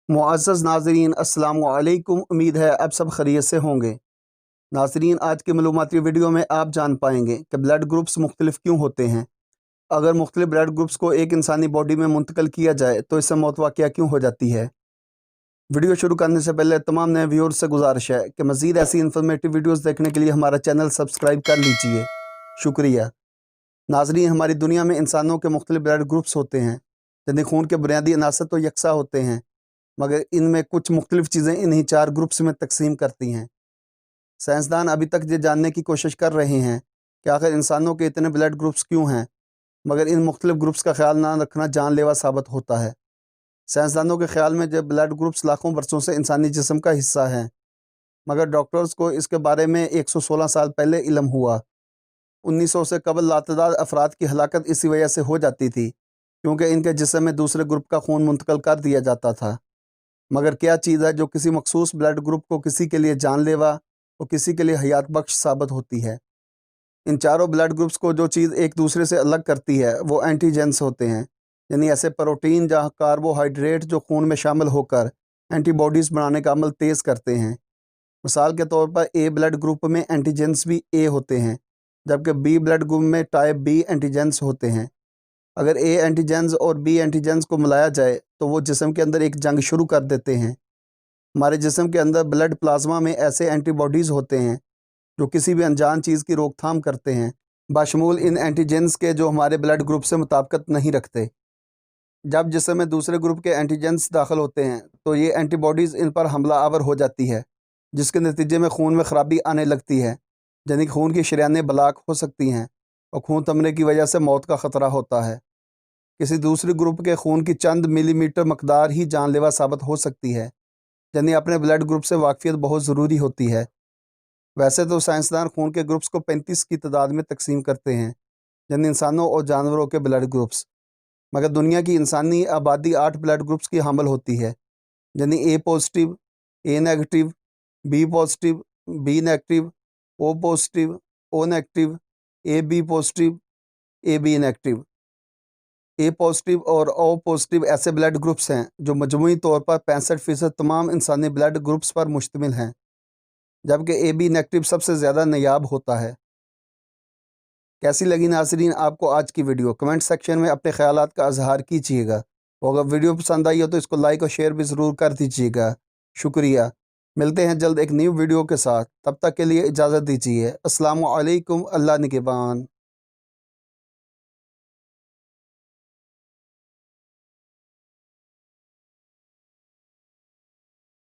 मुअज़्ज़ज़ नाज़रीन अस्सलामु अलैकुम। उम्मीद है आप सब खैरियत से होंगे। नाज़रीन, आज की मालूमाती वीडियो में आप जान पाएंगे कि ब्लड ग्रुप्स मुख्तलिफ क्यों होते हैं। अगर मुख्तलिफ ब्लड ग्रुप्स को एक इंसानी बॉडी में मुंतकिल किया जाए तो इससे मौत वाक़या क्यों हो जाती है। वीडियो शुरू करने से पहले तमाम नए व्यूअर्स से गुजारिश है कि मज़ीद ऐसी इन्फॉर्मेटिव वीडियोज़ देखने के लिए हमारा चैनल सब्सक्राइब कर लीजिए। शुक्रिया। नाज़रीन, हमारी दुनिया में इंसानों के मुख्तलिफ ब्लड ग्रुप्स होते हैं, जिनके खून के बुनियादी अनासर तो यकसा होते हैं, मगर इनमें कुछ मुख्तलिफ चीज़ें इन्हीं 4 ग्रुप्स में तकसीम करती हैं। साइंसदान अभी तक ये जानने की कोशिश कर रहे हैं कि आखिर इंसानों के इतने ब्लड ग्रुप्स क्यों हैं, मगर इन मुख्तलिफ ग्रुप्स का ख्याल ना रखना जानलेवा साबित होता है। साइंसदानों के ख्याल में जब ब्लड ग्रुप्स लाखों बरसों से इंसानी जिस्म का हिस्सा हैं, मगर डॉक्टर्स को इसके बारे में 116 साल पहले इल्म हुआ। 1900 से कबल लातदाद अफराद की हलाकत इसी वजह से हो जाती थी क्योंकि इनके जिस्म में दूसरे ग्रुप का खून मुंतकिल कर दिया जाता था। मगर क्या चीज़ है जो किसी मखसूस ब्लड ग्रुप को किसी के लिए जानलेवा और किसी के लिए हयात बख्श साबित होती है। इन चारों ब्लड ग्रुप्स को जो चीज़ एक दूसरे से अलग करती है वो एंटीजेंस होते हैं, यानी ऐसे प्रोटीन जहाँ कार्बोहाइड्रेट जो खून में शामिल होकर एंटीबॉडीज़ बनाने का अमल तेज़ करते हैं। मिसाल के तौर पर ए ब्लड ग्रुप में एंटीजेंस भी ए होते हैं, जबकि बी ब्लड ग्रुप में टाइप बी एंटीजेंस होते हैं। अगर ए एंटीजेंस और बी एंटीजेंस को मिलाया जाए तो वो जिस्म के अंदर एक जंग शुरू कर देते हैं। हमारे जिस्म के अंदर ब्लड प्लाज्मा में ऐसे एंटीबॉडीज़ होते हैं जो किसी भी अनजान चीज़ की रोकथाम करते हैं, बाशमूल इन एंटीजेंस के जो हमारे ब्लड ग्रुप से मुताबिकत नहीं रखते। जब जिस्म में दूसरे ग्रुप के एंटीजेंस दाखिल होते हैं तो ये एंटीबॉडीज़ इन पर हमला आवर हो जाती है, जिसके नतीजे में खून में ख़राबी आने लगती है, यानी खून की शरीयानें ब्लॉक हो सकती हैं और खून थमने की वजह से मौत का ख़तरा होता है। किसी दूसरे ग्रुप के खून की चंद मिलीमीटर मकदार ही जानलेवा साबित हो सकती है, यानी अपने ब्लड ग्रुप से वाकफियत बहुत ज़रूरी होती है। वैसे तो साइंसदान खून के ग्रुप्स को 35 की तादाद में तकसीम करते हैं, यानी इंसानों और जानवरों के ब्लड ग्रुप्स, मगर दुनिया की इंसानी आबादी 8 ब्लड ग्रुप्स की हामिल होती है, यानी A positive, A negative, B positive, B negative, O positive, O negative, A B positive, A B negative. A positive और ओ पॉजिटिव ऐसे ब्लड ग्रुप्स हैं जो मजमूई तौर पर 65% तमाम इंसानी ब्लड ग्रुप्स पर मुश्तमिल हैं, जबकि ए बी नेगेटिव सबसे ज़्यादा नायाब होता है। कैसी लगी नाज़रीन आपको आज की वीडियो? कमेंट सेक्शन में अपने ख्यालात का इजहार कीजिएगा, और अगर वीडियो पसंद आई हो तो इसको लाइक और शेयर भी ज़रूर कर दीजिएगा। शुक्रिया। मिलते हैं जल्द एक न्यू वीडियो के साथ, तब तक के लिए इजाज़त दीजिए। अस्सलामु अलैकुम। अल्लाह निगहबान।